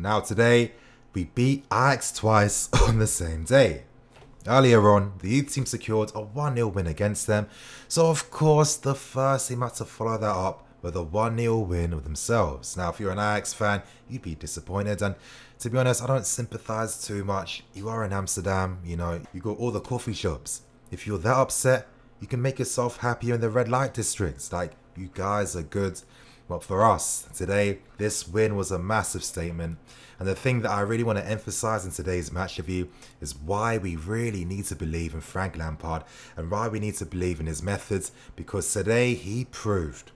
Now today, we beat Ajax twice on the same day. Earlier on, the youth team secured a 1-0 win against them, so of course the first team had to follow that up with a 1-0 win of themselves. Now if you're an Ajax fan, you'd be disappointed, and to be honest, I don't sympathise too much. You are in Amsterdam, you know, you got all the coffee shops. If you're that upset, you can make yourself happier in the red light districts. Like, you guys are good. But for us, today, this win was a massive statement. And the thing that I really want to emphasise in today's match review is why we really need to believe in Frank Lampard and why we need to believe in his methods, because today he proved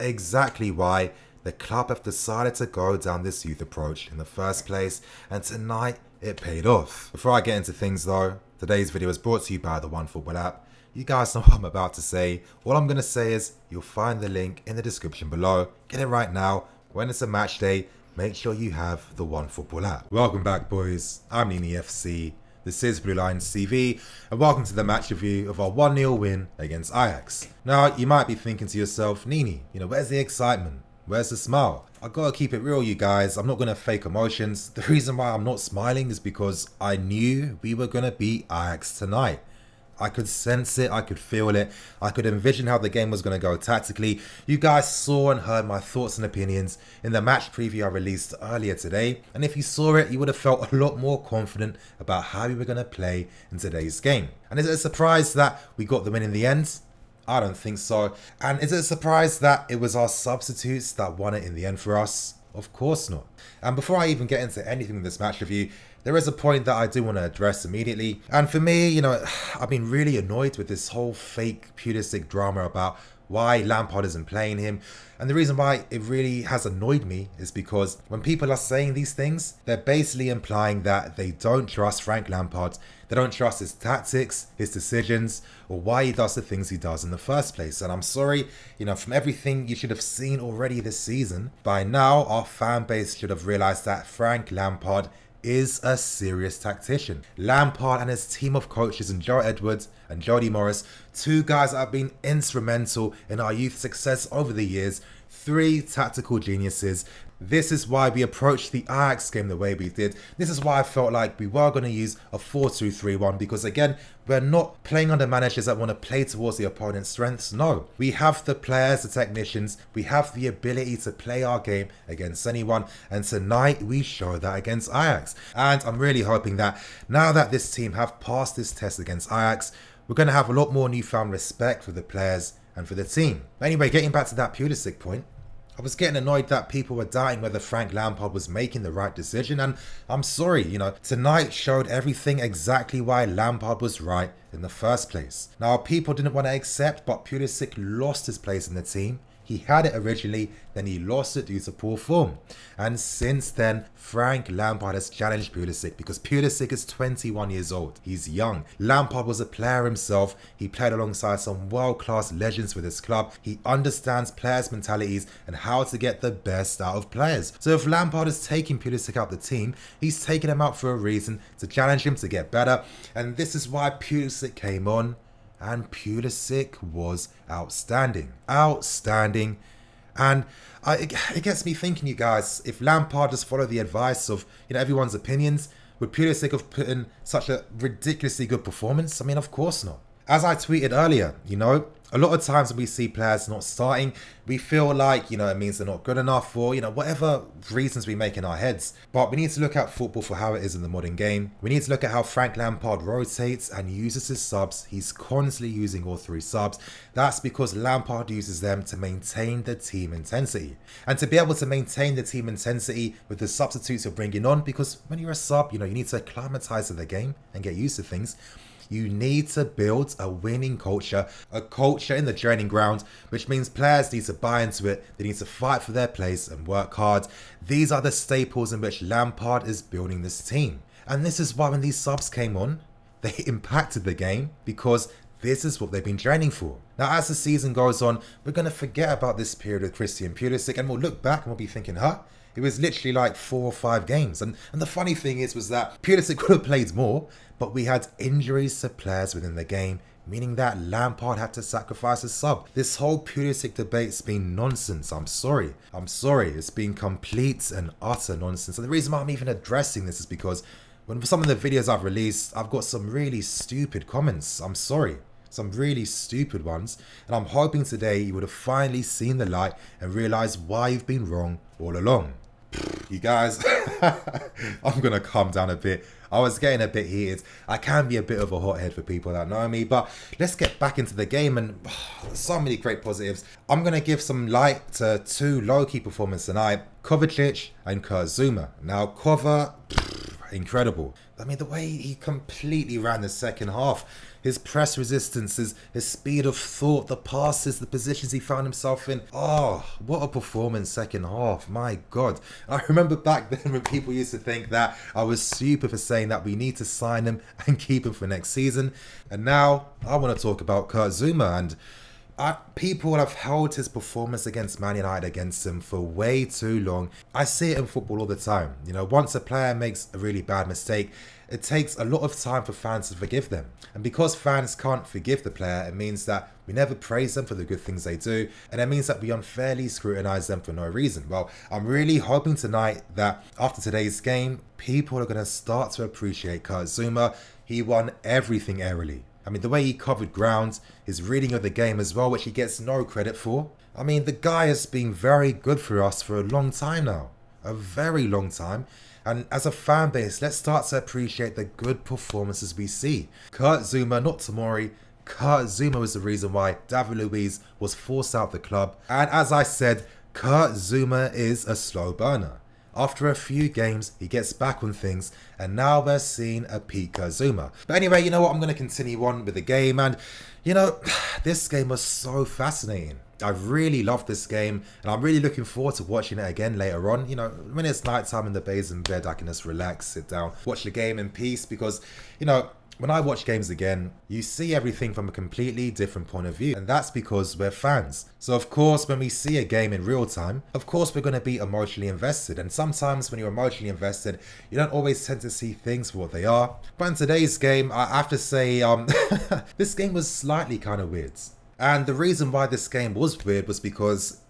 exactly why the club have decided to go down this youth approach in the first place, and tonight it paid off. Before I get into things though, today's video is brought to you by the OneFootball app. You guys know what I'm about to say. All I'm going to say is you'll find the link in the description below. Get it right now. When it's a match day, make sure you have the OneFootball app. Welcome back, boys. I'm Nini FC. This is Blue Lions TV, and welcome to the match review of our 1-0 win against Ajax. Now, you might be thinking to yourself, Nini, you know, where's the excitement? Where's the smile? I gotta keep it real, you guys. I'm not gonna fake emotions. The reason why I'm not smiling is because I knew we were gonna beat Ajax tonight. I could sense it, I could feel it, I could envision how the game was going to go tactically. You guys saw and heard my thoughts and opinions in the match preview I released earlier today, and if you saw it, you would have felt a lot more confident about how we were going to play in today's game. And is it a surprise that we got the win in the end? I don't think so. And is it a surprise that it was our substitutes that won it in the end for us? Of course not. And before I even get into anything in this match review, there is a point that I do want to address immediately. And for me, you know, I've been really annoyed with this whole fake Pulisic drama about why Lampard isn't playing him. And the reason why it really has annoyed me is because when people are saying these things, they're basically implying that they don't trust Frank Lampard, they don't trust his tactics, his decisions, or why he does the things he does in the first place. And I'm sorry, you know, from everything you should have seen already this season, by now our fan base should have realised that Frank Lampard is a serious tactician. Lampard and his team of coaches and Joe Edwards and Jody Morris, two guys that have been instrumental in our youth success over the years, three tactical geniuses. This is why we approached the Ajax game the way we did. This is why I felt like we were going to use a 4-2-3-1, because again, we're not playing under managers that want to play towards the opponent's strengths. No, we have the players, the technicians, we have the ability to play our game against anyone, and tonight we show that against Ajax. And I'm really hoping that now that this team have passed this test against Ajax, we're going to have a lot more newfound respect for the players and for the team. Anyway, getting back to that Pulisic point, I was getting annoyed that people were doubting whether Frank Lampard was making the right decision, and I'm sorry, you know, tonight showed everything exactly why Lampard was right in the first place. Now, people didn't want to accept, but Pulisic lost his place in the team. He had it originally, then he lost it due to poor form. And since then, Frank Lampard has challenged Pulisic because Pulisic is 21 years old. He's young. Lampard was a player himself. He played alongside some world-class legends with his club. He understands players' mentalities and how to get the best out of players. So if Lampard is taking Pulisic out the team, he's taking him out for a reason, to challenge him to get better. And this is why Pulisic came on. And Pulisic was outstanding. Outstanding. And it gets me thinking, you guys, if Lampard just followed the advice of, you know, everyone's opinions, would Pulisic have put in such a ridiculously good performance? I mean, of course not. As I tweeted earlier, you know, a lot of times when we see players not starting, we feel like, you know, it means they're not good enough, or, you know, whatever reasons we make in our heads. But we need to look at football for how it is in the modern game. We need to look at how Frank Lampard rotates and uses his subs. He's constantly using all three subs. That's because Lampard uses them to maintain the team intensity. And to be able to maintain the team intensity with the substitutes you're bringing on, because when you're a sub, you know, you need to acclimatize to the game and get used to things. You need to build a winning culture, a culture in the training ground, which means players need to buy into it, they need to fight for their place and work hard. These are the staples in which Lampard is building this team. And this is why when these subs came on, they impacted the game, because this is what they've been training for. Now, as the season goes on, we're going to forget about this period with Christian Pulisic, and we'll look back and we'll be thinking, huh? It was literally like 4 or 5 games. And the funny thing was that Pulisic could have played more, but we had injuries to players within the game meaning that Lampard had to sacrifice a sub. This whole Pulisic debate's been nonsense. I'm sorry. It's been complete and utter nonsense. And the reason why I'm even addressing this is because when some of the videos I've released, I've got some really stupid comments. I'm sorry. Some really stupid ones. And I'm hoping today you would have finally seen the light and realised why you've been wrong all along. You guys, I'm going to calm down a bit. I was getting a bit heated. I can be a bit of a hothead for people that know me, but let's get back into the game, and so many great positives. I'm going to give some light to two low-key performances tonight, Kovacic and Kurt Zouma. Now, Kova, incredible. I mean, the way he completely ran the second half, his press resistances, his speed of thought, the passes, the positions he found himself in. Oh, what a performance second half. My God. I remember back then when people used to think that I was super for saying that we need to sign him and keep him for next season. And now I want to talk about Kurt Zouma, and people have held his performance against Man United against him for way too long. I see it in football all the time. You know, once a player makes a really bad mistake, it takes a lot of time for fans to forgive them. And because fans can't forgive the player, it means that we never praise them for the good things they do. And it means that we unfairly scrutinise them for no reason. Well, I'm really hoping tonight that after today's game, people are going to start to appreciate Kurt Zouma. He won everything aerially. I mean, the way he covered ground, his reading of the game as well, which he gets no credit for. I mean, the guy has been very good for us for a long time now. A very long time. And as a fan base, let's start to appreciate the good performances we see. Kurt Zouma, not Tomori. Kurt Zouma was the reason why David Luiz was forced out the club. And as I said, Kurt Zouma is a slow burner. After a few games, he gets back on things, and now we're seeing a peak Kurt Zouma. But anyway, you know what? I'm going to continue on with the game, and you know, this game was so fascinating. I really loved this game, and I'm really looking forward to watching it again later on. You know, when it's night time in the bays in bed, I can just relax, sit down, watch the game in peace, because, you know, when I watch games again, you see everything from a completely different point of view, and that's because we're fans. So of course, when we see a game in real time, of course we're going to be emotionally invested, and sometimes when you're emotionally invested, you don't always tend to see things for what they are. But in today's game, I have to say, this game was slightly kind of weird. And the reason why this game was weird was because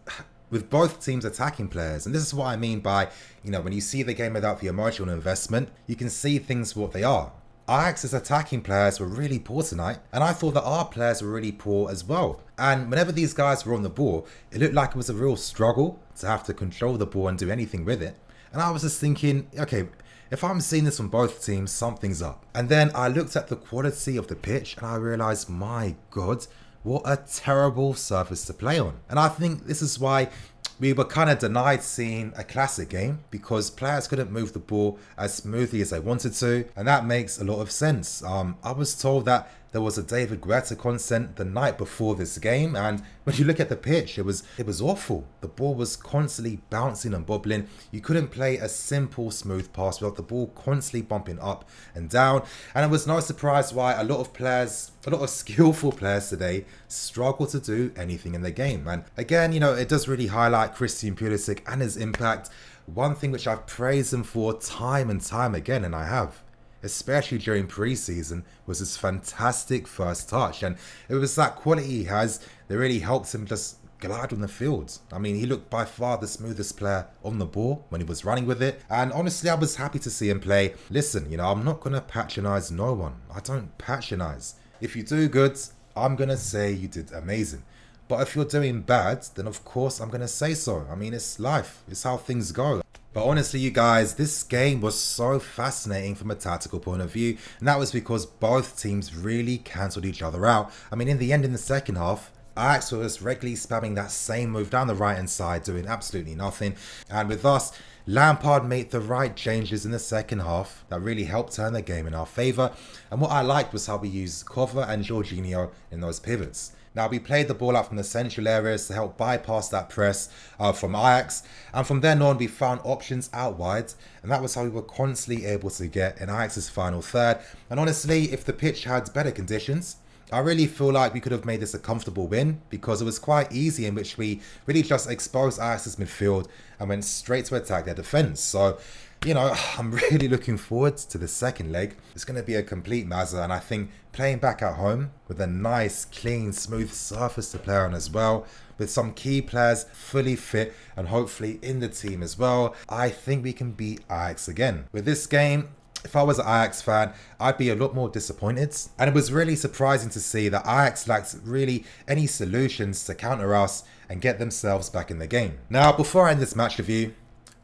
with both teams attacking players, and this is what I mean by, you know, when you see the game without the emotional investment, you can see things for what they are. Ajax's attacking players were really poor tonight, and I thought that our players were really poor as well. And whenever these guys were on the ball, it looked like it was a real struggle to have to control the ball and do anything with it. And I was just thinking, okay, if I'm seeing this from both teams, something's up. And then I looked at the quality of the pitch and I realised, my God, what a terrible surface to play on. And I think this is why we were kind of denied seeing a classic game, because players couldn't move the ball as smoothly as they wanted to, and that makes a lot of sense. I was told that there was a David Guetta concert the night before this game, and when you look at the pitch, it was awful. The ball was constantly bouncing and bobbling. You couldn't play a simple smooth pass without the ball constantly bumping up and down, and it was no surprise why a lot of skillful players today struggle to do anything in the game. And again, you know, it does really highlight Christian Pulisic and his impact. One thing which I've praised him for time and time again, and I have, especially during pre-season, was his fantastic first touch. And it was that quality he has that really helps him just glide on the field. I mean, he looked by far the smoothest player on the ball when he was running with it. And honestly, I was happy to see him play. Listen, you know, I'm not going to patronise no one. I don't patronise. If you do good, I'm going to say you did amazing. But if you're doing bad, then of course I'm going to say so. I mean, it's life. It's how things go. But honestly, you guys, this game was so fascinating from a tactical point of view. And that was because both teams really cancelled each other out. I mean, in the end, in the second half, Ajax was regularly spamming that same move down the right-hand side, doing absolutely nothing. And with us, Lampard made the right changes in the second half that really helped turn the game in our favour. And what I liked was how we used Kova and Jorginho in those pivots. Now, we played the ball out from the central areas to help bypass that press from Ajax. And from then on, we found options out wide. And that was how we were constantly able to get in Ajax's final third. And honestly, if the pitch had better conditions, I really feel like we could have made this a comfortable win, because it was quite easy, in which we really just exposed Ajax's midfield and went straight to attack their defence. So you know, I'm really looking forward to the second leg. It's going to be a complete mazza, and I think playing back at home with a nice, clean, smooth surface to play on as well, with some key players fully fit and hopefully in the team as well, I think we can beat Ajax again. With this game, if I was an Ajax fan, I'd be a lot more disappointed. And it was really surprising to see that Ajax lacked really any solutions to counter us and get themselves back in the game. Now, before I end this match review,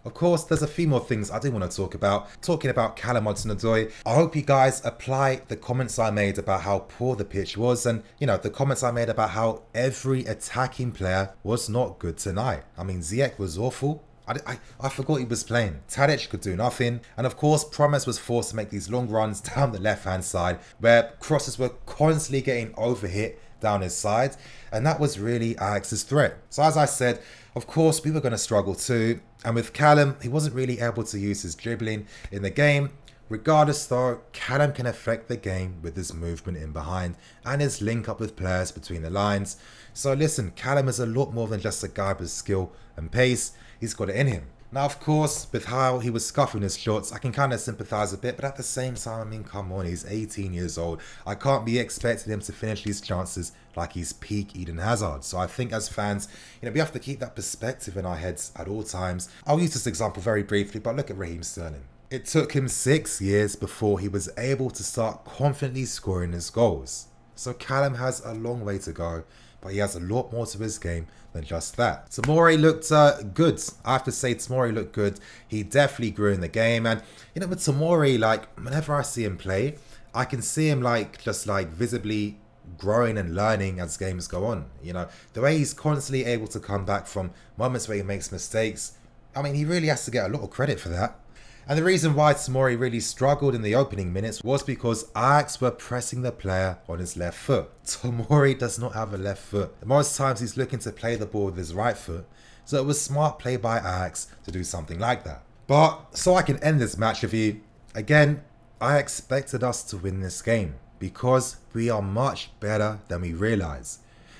of course, there's a few more things I do want to talk about. Talking about Callum Hudson-Odoi, I hope you guys apply the comments I made about how poor the pitch was, and, you know, the comments I made about how every attacking player was not good tonight. I mean, Ziyech was awful. I forgot he was playing. Tadic could do nothing. And of course, Promes was forced to make these long runs down the left-hand side where crosses were constantly getting overhit down his side. And that was really Ajax's threat. So as I said, of course, we were going to struggle too. And with Callum, he wasn't really able to use his dribbling in the game. Regardless though, Callum can affect the game with his movement in behind and his link up with players between the lines. So listen, Callum is a lot more than just a guy with skill and pace. He's got it in him. Now, of course, with how he was scuffing his shots, I can kind of sympathise a bit, but at the same time, I mean, come on, he's 18 years old. I can't be expecting him to finish these chances like he's peak Eden Hazard. So I think as fans, you know, we have to keep that perspective in our heads at all times. I'll use this example very briefly, but look at Raheem Sterling. It took him 6 years before he was able to start confidently scoring his goals. So Callum has a long way to go, but he has a lot more to his game than just that. Tomori looked good. I have to say Tomori looked good. He definitely grew in the game. And, you know, with Tomori, like, whenever I see him play, I can see him, like, just, like, visibly growing and learning as games go on. You know, the way he's constantly able to come back from moments where he makes mistakes, I mean, he really has to get a lot of credit for that. And the reason why Tomori really struggled in the opening minutes was because Ajax were pressing the player on his left foot. Tomori does not have a left foot. Most times he's looking to play the ball with his right foot. So it was smart play by Ajax to do something like that. But so I can end this match review, again, I expected us to win this game because we are much better than we realise.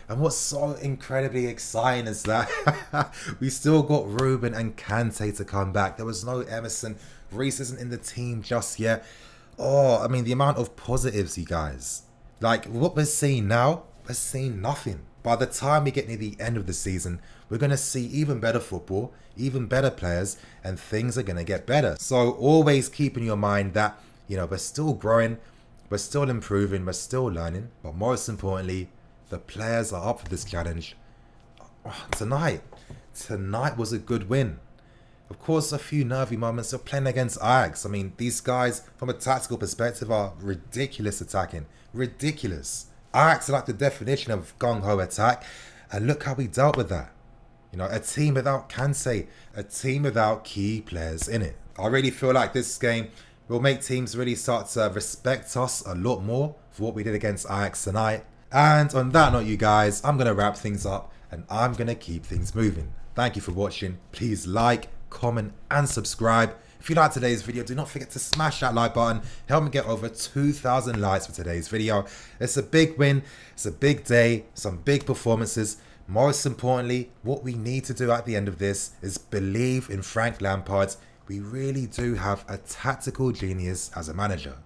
And what's so incredibly exciting is that we still got Ruben and Kante to come back. There was no Emerson. Reece isn't in the team just yet. Oh, I mean, the amount of positives, you guys. Like, what we're seeing now, we're seeing nothing. By the time we get near the end of the season, we're going to see even better football, even better players, and things are going to get better. So always keep in your mind that, you know, we're still growing, we're still improving, we're still learning, but most importantly, the players are up for this challenge. Oh, tonight was a good win. Of course, a few nervy moments of playing against Ajax. I mean, these guys, from a tactical perspective, are ridiculous attacking. Ridiculous. Ajax are like the definition of gung-ho attack. And look how we dealt with that. You know, a team without Kante. A team without key players in it. I really feel like this game will make teams really start to respect us a lot more for what we did against Ajax tonight. And on that note, you guys, I'm going to wrap things up and I'm going to keep things moving. Thank you for watching. Please like, comment and subscribe. If you liked today's video, do not forget to smash that like button. Help me get over 2,000 likes for today's video. It's a big win. It's a big day. Some big performances. Most importantly, what we need to do at the end of this is believe in Frank Lampard. We really do have a tactical genius as a manager.